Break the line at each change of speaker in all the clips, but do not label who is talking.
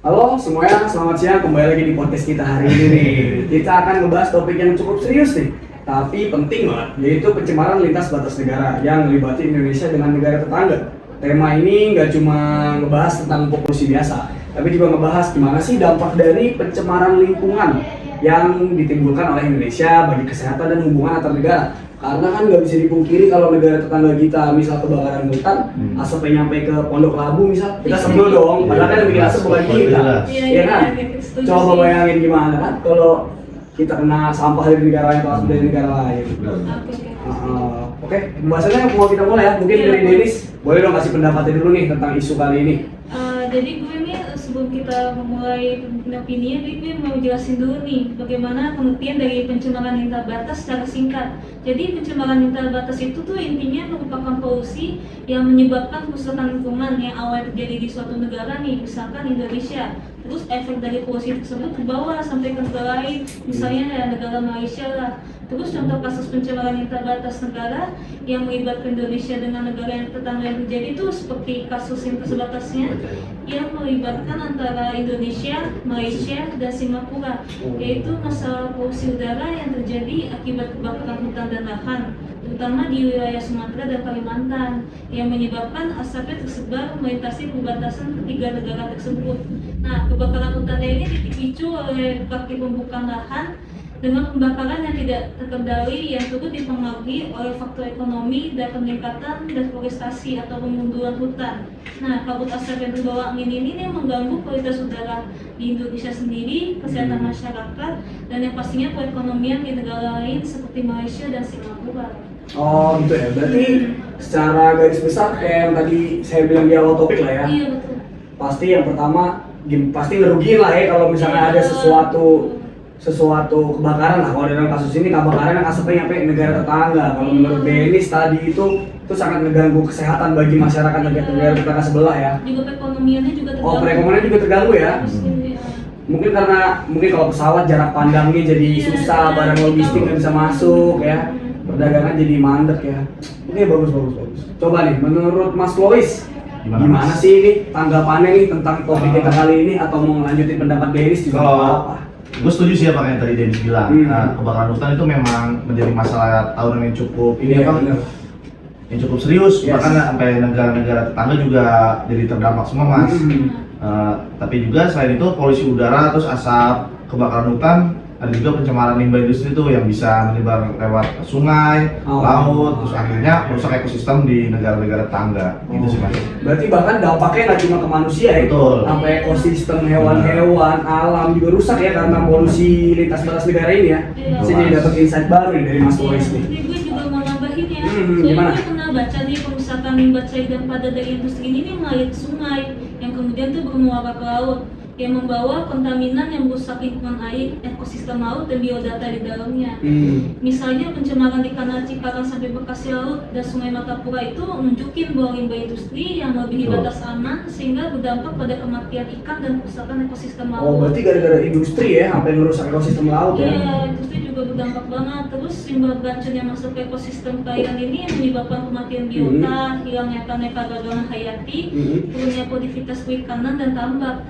Halo semuanya, selamat siang. Kembali lagi di podcast kita hari ini nih. Kita akan membahas topik yang cukup serius nih, tapi penting banget, yaitu pencemaran lintas batas negara yang melibatkan Indonesia dengan negara tetangga. Tema ini nggak cuma ngebahas tentang polusi biasa, tapi juga ngebahas gimana sih dampak dari pencemaran lingkungan yang ditimbulkan oleh Indonesia bagi kesehatan dan hubungan antar negara. Karena kan nggak bisa dipungkiri kalau negara tetangga kita misal kebakaran hutan, asapnya nyampe ke Pondok Labu misal, kita sebel dong. Padahal kan yang bikin asap bukan kita, ya kan? Coba bayangin gimana kan kalau kita kena sampah dari negara lain atau asap dari negara lain. Oke, pembahasannya mau kita mulai ya. Mungkin dari Denis, boleh dong kasih pendapatnya dulu nih tentang isu kali ini.
Jadi gue nih sebelum kita memulai opini, gue mau jelasin dulu nih bagaimana pengertian dari pencemaran lintas batas secara singkat. Jadi pencemaran lintas batas itu tuh intinya merupakan polusi yang menyebabkan kerusakan lingkungan yang awalnya terjadi di suatu negara nih, misalkan Indonesia. Terus efek dari polusi tersebut terbawa sampai ke negara lain, misalnya ya negara Malaysia lah. Terus contoh kasus pencemaran lintas batas negara yang melibatkan Indonesia dengan negara yang tetangga yang terjadi itu seperti kasus lintas batasnya yang melibatkan antara Indonesia, Malaysia, dan Singapura, yaitu masalah polusi udara yang terjadi akibat kebakaran hutan dan lahan, terutama di wilayah Sumatera dan Kalimantan, yang menyebabkan asapnya tersebar melintasi perbatasan ketiga negara tersebut. Nah, kebakaran hutan ini dipicu oleh praktik pembukaan lahan dengan pembakaran yang tidak terkendali yang turut dipengaruhi oleh faktor ekonomi dan peningkatan deforestasi atau pemunduran hutan. Nah, kabut asap yang terbawa angin ini mengganggu kualitas udara di Indonesia sendiri, kesehatan masyarakat, dan yang pastinya perekonomian di negara lain seperti Malaysia dan Singapura.
Oh gitu ya, berarti secara garis besar kayak yang tadi saya bilang di awal topik lah ya.
Iya betul.
Pasti yang pertama, pasti ngerugiin lah ya kalau misalnya ada sesuatu kebakaran lah. Kalau dalam kasus ini kebakaran yang asapnya nyampe negara tetangga. Kalau menurut Denis tadi itu sangat mengganggu kesehatan bagi masyarakat negara tetangga sebelah ya.
Juga perekonomiannya juga terganggu.
Oh, perekonomiannya juga terganggu ya. Mungkin kalau pesawat jarak pandangnya jadi susah, barang logistik nggak bisa masuk ya. Perdagangan jadi mandek ya. Oke, bagus. Coba nih, menurut Mas Lois, gimana sih ini tanggapannya nih tentang topik kita kali ini, atau mau lanjutin pendapat Denis juga nggak apa-apa?
Gue setuju sih apa yang tadi Dennis bilang. Kebakaran hutan itu memang menjadi masalah tahunan yang cukup yang cukup serius. Bahkan sampai negara-negara tetangga juga jadi terdampak semua, Mas. Tapi juga selain itu polusi udara, terus asap kebakaran hutan, ada juga pencemaran limbah industri itu yang bisa menyebar lewat sungai, laut, terus akhirnya merusak ekosistem di negara-negara tetangga. Gitu sih, Mas.
Berarti bahkan dampaknya nggak cuma ke manusia ya, sampai ekosistem hewan-hewan, alam juga rusak ya karena polusi lintas batas negara ini ya. Saya jadi dapat insight baru nih dari Mas Lois nih.
Jadi gue juga mau nambahin ya.
Gimana?
Gue pernah baca nih perusakan limbah cair dan padat dari industri ini mengalir ke sungai yang kemudian tuh bermuara ke laut, yang membawa kontaminan yang merusak lingkungan air, ekosistem laut, dan biodata di dalamnya. Misalnya pencemaran di kanal Cikarang sampai Bekasi Laut dan Sungai Martapura itu menunjukin bahwa limbah industri yang melebihi batas aman sehingga berdampak pada kematian ikan dan kerusakan ekosistem laut.
Oh, berarti gara-gara industri ya sampai merusak ekosistem laut ya?
Iya, industri juga berdampak banget. Terus limbah beracun yang masuk ke ekosistem perairan ini yang menyebabkan kematian biota, hilangnya keanekaragaman hayati, turunnya produktivitas perikanan dan tambak,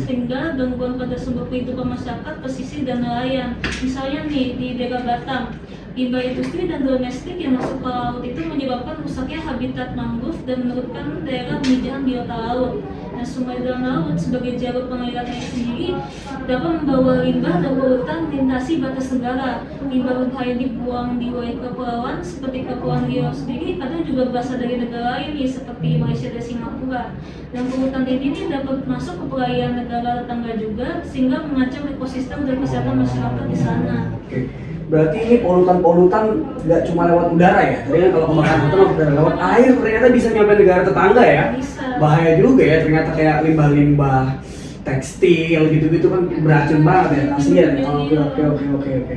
sehingga gangguan pada sumber kehidupan masyarakat, pesisir, dan nelayan. Misalnya nih di daerah Batam, limbah industri dan domestik yang masuk ke laut itu menyebabkan rusaknya habitat mangrove dan menurunkan daerah pemijahan biota laut. Nah, sungai dan laut sebagai jalur pengaliran air sendiri dapat membawa limbah dan polutan melintasi batas negara. Limbah berbahaya dibuang di wilayah kepulauan seperti Kepulauan Riau sendiri, kadang juga berasal dari negara lain nih, seperti Malaysia dan Singapura. Dan polutan ini dapat masuk ke perairan negara tetangga juga, sehingga mengancam ekosistem dan kesehatan masyarakat di sana.
Oke. Berarti ini polutan nggak cuma lewat udara ya? Tadi kan kalau kebakaran hutan lewat air, ternyata bisa nyampe negara tetangga ya?
Bisa.
Bahaya juga ya, ternyata kayak limbah-limbah tekstil gitu-gitu kan beracun banget ya, kasihan ya. Oke.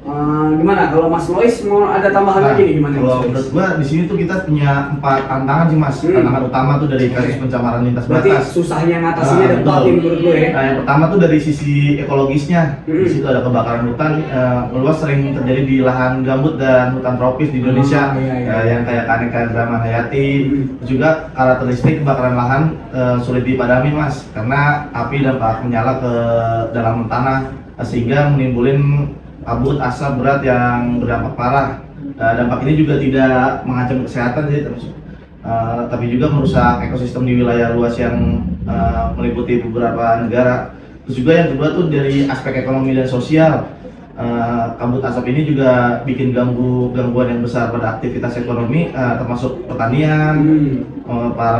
Gimana kalau Mas Lois mau ada tambahan lagi nih gimana?
Kalau menurut gua di sini tuh kita punya 4 tantangan sih Mas. Tantangan utama tuh dari kasus pencemaran lintas
Berarti
batas.
susahnya ngatasinnya ada 4
betul.
menurut gue ya.
Nah, yang pertama tuh dari sisi ekologisnya. Di situ ada kebakaran hutan meluas, sering terjadi di lahan gambut dan hutan tropis di Indonesia.
Iya.
Yang kayak keanekaragaman hayati. Terus juga karakteristik kebakaran lahan sulit dipadami Mas, karena api dapat menyala ke dalam tanah sehingga menimbulkan kabut asap berat yang berdampak parah. Dampak ini juga tidak mengancam kesehatan sih, tapi juga merusak ekosistem di wilayah luas yang meliputi beberapa negara. Terus juga yang kedua tuh dari aspek ekonomi dan sosial. Kabut asap ini juga bikin gangguan yang besar pada aktivitas ekonomi, termasuk pertanian,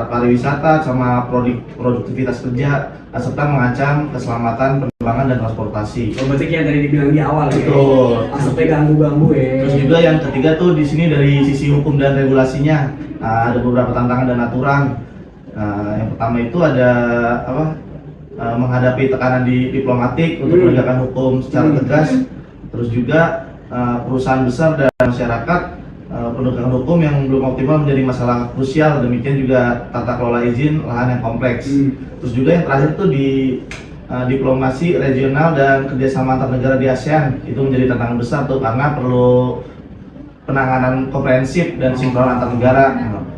pariwisata, sama produktivitas kerja, serta mengancam keselamatan penerbangan dan transportasi.
Berarti kayak tadi dibilang di awal ya.
Betul.
Asapnya ganggu-ganggu ya.
Terus juga yang ketiga tuh di sini dari sisi hukum dan regulasinya, ada beberapa tantangan dan aturan. Yang pertama itu ada menghadapi tekanan diplomatik untuk penegakan hukum secara tegas. Terus juga perusahaan besar dan masyarakat, penegakan hukum yang belum optimal menjadi masalah krusial. Demikian juga tata kelola izin lahan yang kompleks. Terus juga yang terakhir tuh di diplomasi regional dan kerjasama antar negara di ASEAN, itu menjadi tantangan besar tuh karena perlu penanganan komprehensif dan sinkron antar negara.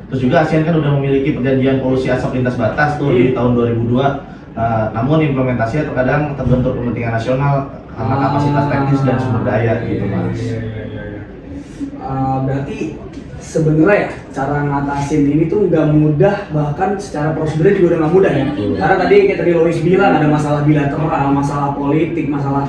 Terus juga ASEAN kan udah memiliki perjanjian polusi asap lintas batas tuh di tahun 2002. Namun implementasinya terkadang terbentur kepentingan nasional karena kapasitas teknis dan sumber daya gitu Mas.
Berarti sebenarnya ya cara ngatasin ini tuh nggak mudah, bahkan secara prosedurnya juga udah nggak mudah ya. Karena tadi kayak tadi Lois bilang ada masalah bilateral, masalah politik, masalah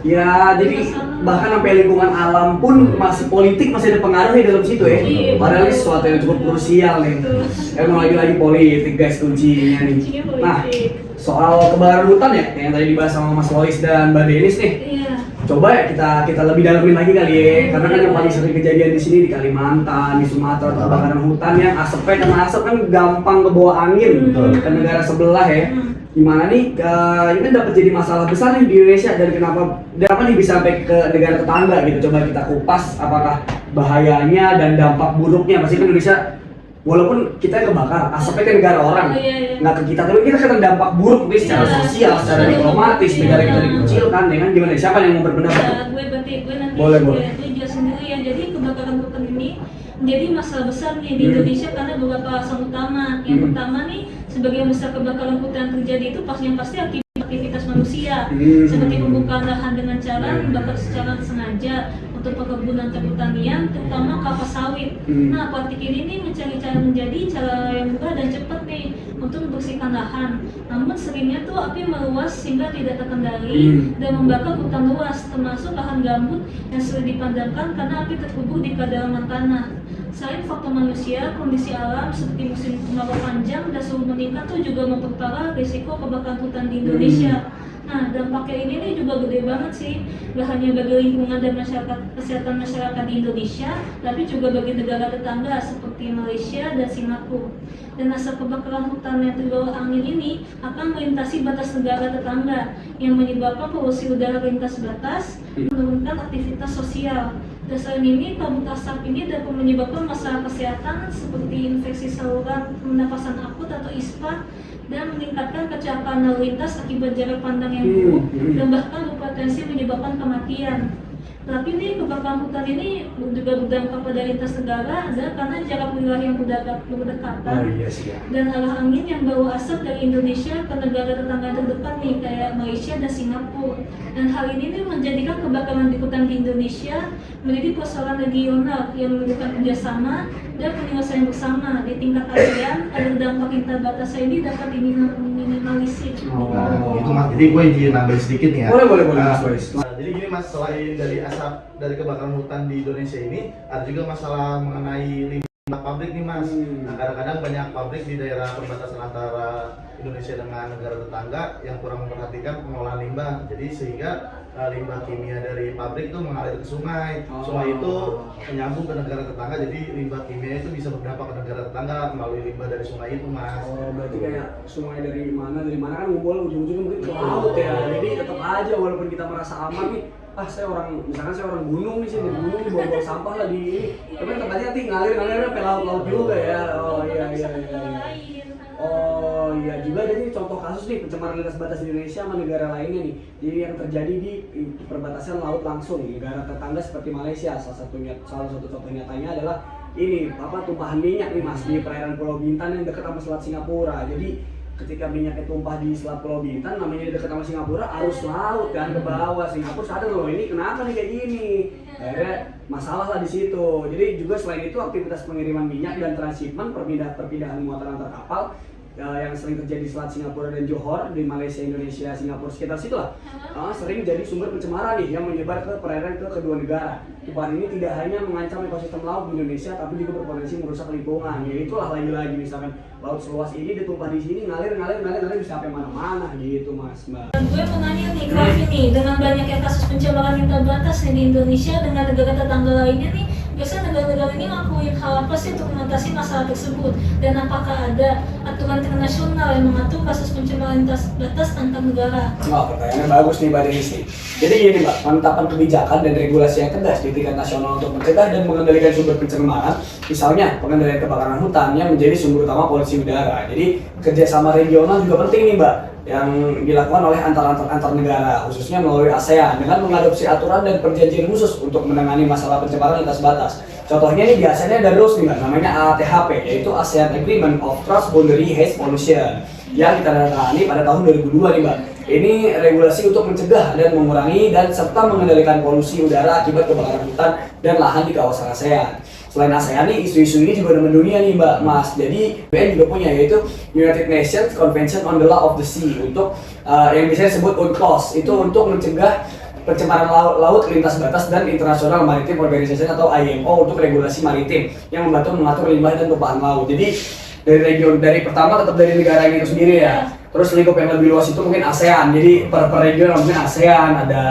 ya jadi bahkan sampai lingkungan alam pun masih politik masih ada pengaruh di dalam situ ya. Padahal ini sesuatu yang cukup krusial nih. Emang lagi-lagi politik guys kuncinya nih. Nah, soal kebakaran hutan ya yang tadi dibahas sama Mas Lois dan Mbak Denis nih.
Iya.
Coba ya kita lebih dalamin lagi kali ya, karena kan yang paling sering kejadian di sini di Kalimantan, di Sumatera, kebakaran hutan yang asapnya karena asap kan gampang kebawa angin ke negara sebelah ya. Gimana nih, ini kan dapat jadi masalah besar nih di Indonesia dan kenapa nih bisa sampai ke negara tetangga gitu. Coba kita kupas apakah bahayanya dan dampak buruknya. Pasti kan Indonesia walaupun kita kebakar, asapnya ke negara orang, nggak ke kita, tapi kita kena dampak buruk nih secara sosial, secara diplomatis, negara kita dikucilkan, ya kan? Gimana? Siapa yang mau berpendapat?
Gue nanti
boleh.
Gue jelasin dulu ya. Jadi kebakaran hutan ini menjadi masalah besar nih di Indonesia karena beberapa alasan utama. Yang pertama nih, sebagian besar kebakaran hutan yang terjadi itu pasti akibat aktivitas manusia, seperti pembukaan lahan dengan cara membakar secara sengaja untuk perkebunan dan pertanian, terutama kelapa sawit. Nah, partikel ini mencari cara yang mudah dan cepat nih untuk membersihkan lahan. Namun seringnya tuh api meluas sehingga tidak terkendali dan membakar hutan luas, termasuk lahan gambut yang sulit dipandangkan karena api terkubur di kedalaman tanah. Selain faktor manusia, kondisi alam seperti musim kemarau panjang dan suhu meningkat tuh juga memperparah risiko kebakaran hutan di Indonesia. Nah, dampaknya ini nih juga gede banget sih, gak hanya bagi lingkungan dan kesehatan masyarakat di Indonesia, tapi juga bagi negara tetangga seperti Malaysia dan Singapura. Dan asap kebakaran hutan yang terbawa angin ini akan melintasi batas negara tetangga, yang menyebabkan polusi udara lintas batas, menurunkan aktivitas sosial. Dan selain ini, kabut asap ini dapat menyebabkan masalah kesehatan seperti infeksi saluran pernafasan akut atau ISPA, dan meningkatkan kecelakaan lalu lintas akibat jarak pandang yang buruk dan bahkan berpotensi menyebabkan kematian. Tapi nih kebakaran hutan ini juga berdampak pada lintas negara karena jarak wilayah yang berdekatan dan arah angin yang bawa asap dari Indonesia ke negara tetangga terdekat nih kayak Malaysia dan Singapura. Dan hal ini nih menjadikan kebakaran di hutan di Indonesia menjadi persoalan regional yang memerlukan kerjasama dan penyelesaian bersama di tingkat ASEAN agar dampak lintas batas ini dapat diminimalisir.
Itu Mas, jadi gue izin nambahin sedikit nih ya.
Boleh Mas.
Jadi gini Mas, selain dari asap dari kebakaran hutan di Indonesia ini, ada juga masalah mengenai limbah pabrik nih Mas. Nah, kadang-kadang banyak pabrik di daerah perbatasan antara Indonesia dengan negara tetangga yang kurang memperhatikan pengolahan limbah. Jadi sehingga limbah kimia dari pabrik itu mengalir ke sungai. Sungai itu menyambung ke negara tetangga, jadi limbah kimia itu bisa berdampak ke negara tetangga melalui limbah dari sungai itu Mas.
Berarti kayak sungai dari mana kan ngumpul ujung-ujungnya mungkin ke laut ya. Jadi tetap aja walaupun kita merasa aman nih, saya orang, misalkan saya orang gunung nih, saya di gunung nih bawa sampah lah di ini, tapi tempatnya nanti ngalir sampai laut juga ya. Oh iya. Oh iya juga ada nih contoh kasus nih pencemaran lintas batas di Indonesia sama negara lainnya nih. Jadi yang terjadi di perbatasan laut langsung negara tetangga seperti Malaysia. Salah satu contoh nyatanya adalah ini tumpahan minyak nih Mas di perairan Pulau Bintan yang dekat sama Selat Singapura. Jadi ketika minyaknya tumpah di Selat Pulau Bintan, namanya dekat sama Singapura, arus laut kan ke bawah. Singapura sadar loh ini kenapa nih kayak gini. Akhirnya masalah lah di situ. Jadi juga selain itu aktivitas pengiriman minyak dan transshipment perpindahan muatan antar kapal yang sering terjadi di Selat Singapura dan Johor di Malaysia, Indonesia, Singapura sekitar situ lah sering jadi sumber pencemaran nih yang menyebar ke perairan ke kedua negara. Tumpahan ini tidak hanya mengancam ekosistem laut di Indonesia tapi juga berpotensi merusak lingkungan. Ya itulah lagi-lagi misalkan laut seluas ini ditumpah di sini ngalir bisa sampai mana-mana gitu Mas Mbak.
Gue mau nanya nih Graf ini dengan banyaknya kasus pencemaran lintas batas di Indonesia dengan negara tetangga lainnya nih, biasanya negara-negara ini ngelakuin hal apa sih untuk mengatasi masalah tersebut? Dan apakah ada aturan internasional yang mengatur kasus pencemaran lintas batas antar negara?
Pertanyaannya bagus nih Mbak Denisi. Jadi gini Mbak, penetapan kebijakan dan regulasi yang tegas di tingkat nasional untuk mencegah dan mengendalikan sumber pencemaran, misalnya pengendalian kebakaran hutan yang menjadi sumber utama polusi udara. Jadi kerjasama regional juga penting nih Mbak, yang dilakukan oleh antar negara, khususnya melalui ASEAN dengan mengadopsi aturan dan perjanjian khusus untuk menangani masalah pencemaran lintas batas. Contohnya nih biasanya ada rules nih Mbak, namanya ATHP, yaitu ASEAN Agreement of Transboundary Haze Pollution yang ditandatangani pada tahun 2002 nih Mbak. Ini regulasi untuk mencegah dan mengurangi dan serta mengendalikan polusi udara akibat kebakaran hutan dan lahan di kawasan ASEAN. Selain ASEAN nih, isu-isu ini juga ada mendunia nih Mbak Mas. Jadi UN juga punya, yaitu United Nations Convention on the Law of the Sea untuk yang bisa disebut UNCLOS, itu untuk mencegah pencemaran laut lintas batas, dan International Maritime Organization atau IMO untuk regulasi maritim yang membantu mengatur limbah dan tumpahan laut. Jadi dari pertama tetap dari negara itu sendiri ya. Terus lingkup yang lebih luas itu mungkin ASEAN. Jadi per region mungkin ASEAN, ada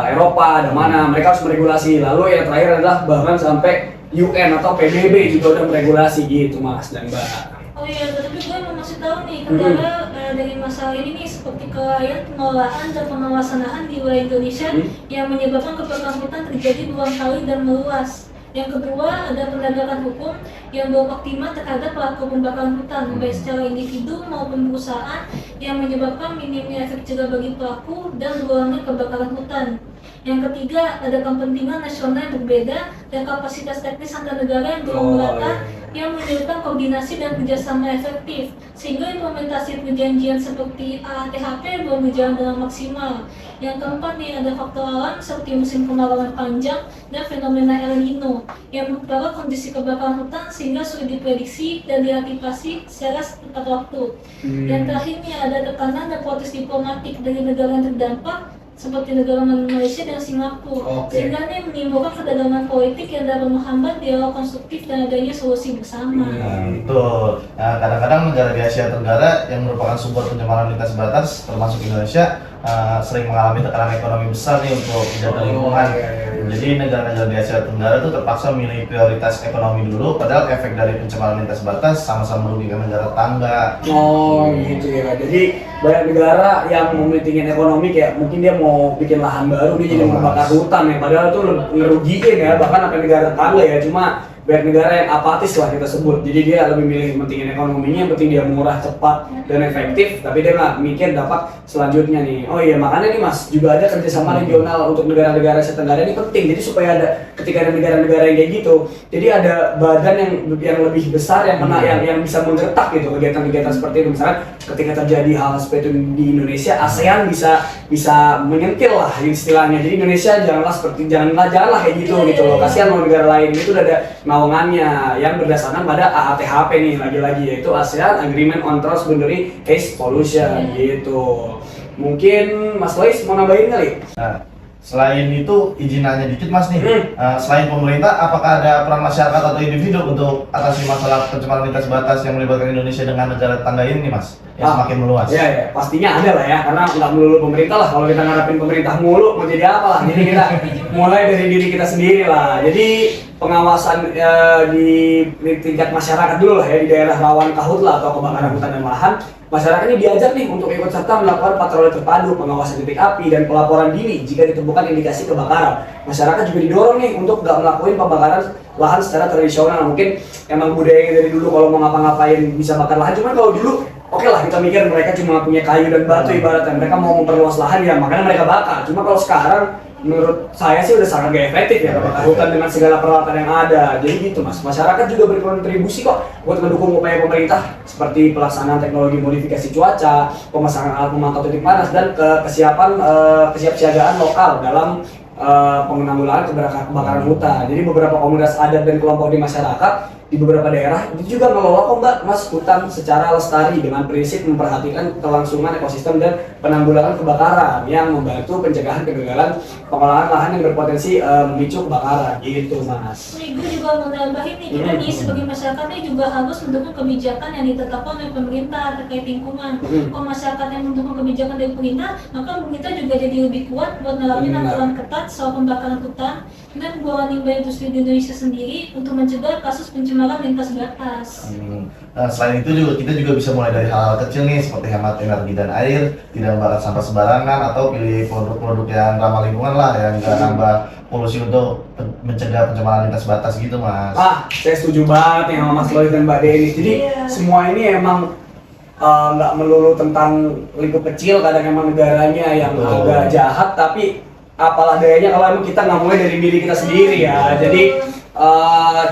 Eropa, ada mana, mereka harus meregulasi. Lalu yang terakhir adalah bahkan sampai UN atau PBB juga udah meregulasi gitu Mas dan Mbak.
Oh iya, tapi gue mau masih tahu nih kendala dari masalah ini nih seperti kelalaian pengelolaan dan pengawasan lahan di wilayah Indonesia yang menyebabkan kebakaran hutan terjadi berulang kali dan meluas. Yang kedua, ada penegakan hukum yang belum optimal terhadap pelaku pembakaran hutan, baik secara individu maupun perusahaan, yang menyebabkan minimnya efek jerah bagi pelaku dan berulangnya kebakaran hutan. Yang ketiga, ada kepentingan nasional yang berbeda dan kapasitas teknis antar negara yang belum merata, yang menyebabkan koordinasi dan kerjasama efektif, sehingga implementasi perjanjian seperti ATHP belum berjalan dengan maksimal. Yang keempat nih, ada faktor alam seperti musim kemarau yang panjang dan fenomena El Nino yang memperparah kondisi kebakaran hutan sehingga sulit diprediksi dan diantisipasi secara tepat waktu. Yang terakhir nih, ada tekanan dan protes diplomatik dari negara yang terdampak seperti negara Malaysia dan Singapura, sehingga ini menimbulkan ketegangan politik yang dapat menghambat dialog konstruktif dan adanya solusi bersama.
Betul. Nah, kadang-kadang negara di Asia Tenggara yang merupakan sumber pencemaran lintas batas, termasuk Indonesia, sering mengalami tekanan ekonomi besar nih untuk menjaga lingkungan. Jadi negara-negara di Asia Tenggara itu terpaksa memilih prioritas ekonomi dulu, padahal efek dari pencemaran lintas batas sama-sama merugikan negara tetangga.
Oh gitu ya. Jadi banyak negara yang mementingin ekonomi, kayak mungkin dia mau bikin lahan baru, dia jadi membakar hutan ya. Padahal itu ngerugiin ya, bahkan sampai negara tetangga ya. Cuma banyak negara yang apatis lah kita sebut. Jadi dia lebih milih mementingin ekonominya, yang penting dia murah, cepat, dan efektif. Tapi dia nggak mikir dampak selanjutnya nih. Oh iya, makanya nih Mas, juga ada kerjasama regional untuk negara-negara Asia Tenggara ini penting. Jadi supaya ada, ketika ada negara-negara yang kayak gitu, jadi ada badan yang lebih besar yang bisa menggertak gitu kegiatan-kegiatan seperti itu. Misalkan ketika terjadi hal seperti itu di Indonesia, ASEAN bisa menyentil lah istilahnya. Jadi Indonesia janganlah kayak gitu loh. Kasihan loh negara lain, itu udah ada naungannya yang berdasarkan pada AATHP nih, lagi-lagi yaitu ASEAN Agreement on Transboundary Haze Pollution gitu. Mungkin Mas Lois mau nambahin kali?
Nah, selain itu izin nanya dikit Mas nih, selain pemerintah, apakah ada peran masyarakat atau individu untuk atasi masalah pencemaran lintas batas yang melibatkan Indonesia dengan negara tetangga ini Mas, yang semakin meluas?
Ya, pastinya ada lah ya, karena nggak melulu pemerintah lah. Kalau kita ngarepin pemerintah mulu, mau jadi apa lah? Jadi kita mulai dari diri kita sendiri lah. Jadi pengawasan di tingkat masyarakat dulu lah ya, di daerah rawan karhutla atau kebakaran hutan dan lahan. Masyarakat ini diajak nih untuk ikut serta melakukan patroli terpadu, pengawasan titik api, dan pelaporan dini jika ditemukan indikasi kebakaran. Masyarakat juga didorong nih untuk nggak melakukan pembakaran lahan secara tradisional. Mungkin emang budayanya dari dulu kalau mau ngapa-ngapain bisa bakar lahan, cuman kalau dulu oke lah kita mikir mereka cuma punya kayu dan batu ibaratnya, mereka mau memperluas lahan ya makanya mereka bakar. Cuma kalau sekarang menurut saya sih udah sangat gak efektif ya kebakaran hutan dengan segala peralatan yang ada. Jadi gitu mas, masyarakat juga berkontribusi kok buat mendukung upaya pemerintah seperti pelaksanaan teknologi modifikasi cuaca, pemasangan alat pemantau titik panas, dan kesiapsiagaan lokal dalam penanggulangan kebakaran hutan. Jadi beberapa komunitas adat dan kelompok di masyarakat di beberapa daerah itu juga mengelola kok mbak mas hutan secara lestari dengan prinsip memperhatikan kelangsungan ekosistem dan penanggulangan kebakaran yang membantu pencegahan kegagalan pengolahan lahan yang berpotensi memicu kebakaran gitu mas.
Nih, gue juga mau nambahin nih, kita nih sebagai masyarakat nih juga harus mendukung kebijakan yang ditetapkan oleh pemerintah terkait lingkungan. Kalau masyarakat yang mendukung kebijakan dari pemerintah, maka pemerintah juga jadi lebih kuat buat nerapin aturan ketat soal pembakaran hutan dan pembuangan limbah industri di Indonesia sendiri untuk mencegah kasus pencemaran lintas batas.
Nah, selain itu juga kita juga bisa mulai dari hal-hal kecil nih seperti hemat energi dan air, tidak membakar sampah sembarangan, atau pilih produk-produk yang ramah lingkungan lah yang nggak nambah polusi untuk mencegah pencemaran lintas batas gitu mas.
Saya setuju banget nih sama Mas Lois dan Mbak Deni. Jadi semua ini emang nggak melulu tentang lingkup kecil, kadang emang negaranya yang agak jahat, tapi apalah dayanya kalau emang kita nggak mulai dari diri kita sendiri ya. Jadi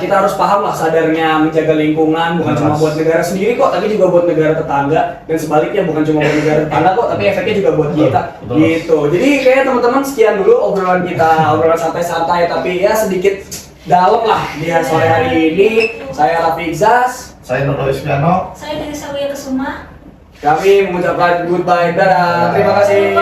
kita harus paham lah sadarnya menjaga lingkungan bukan cuma buat negara sendiri kok, tapi juga buat negara tetangga, dan sebaliknya bukan cuma buat negara tetangga kok, tapi efeknya juga buat kita. Gitu. Jadi kayak teman-teman sekian dulu obrolan kita, obrolan santai-santai tapi ya sedikit dalam lah di sore hari ini. Saya Raffi Izzas,
saya Nur Piano,
Saya dari Sawia Kesuma.
kami mengucapkan goodbye, dadah, terima kasih.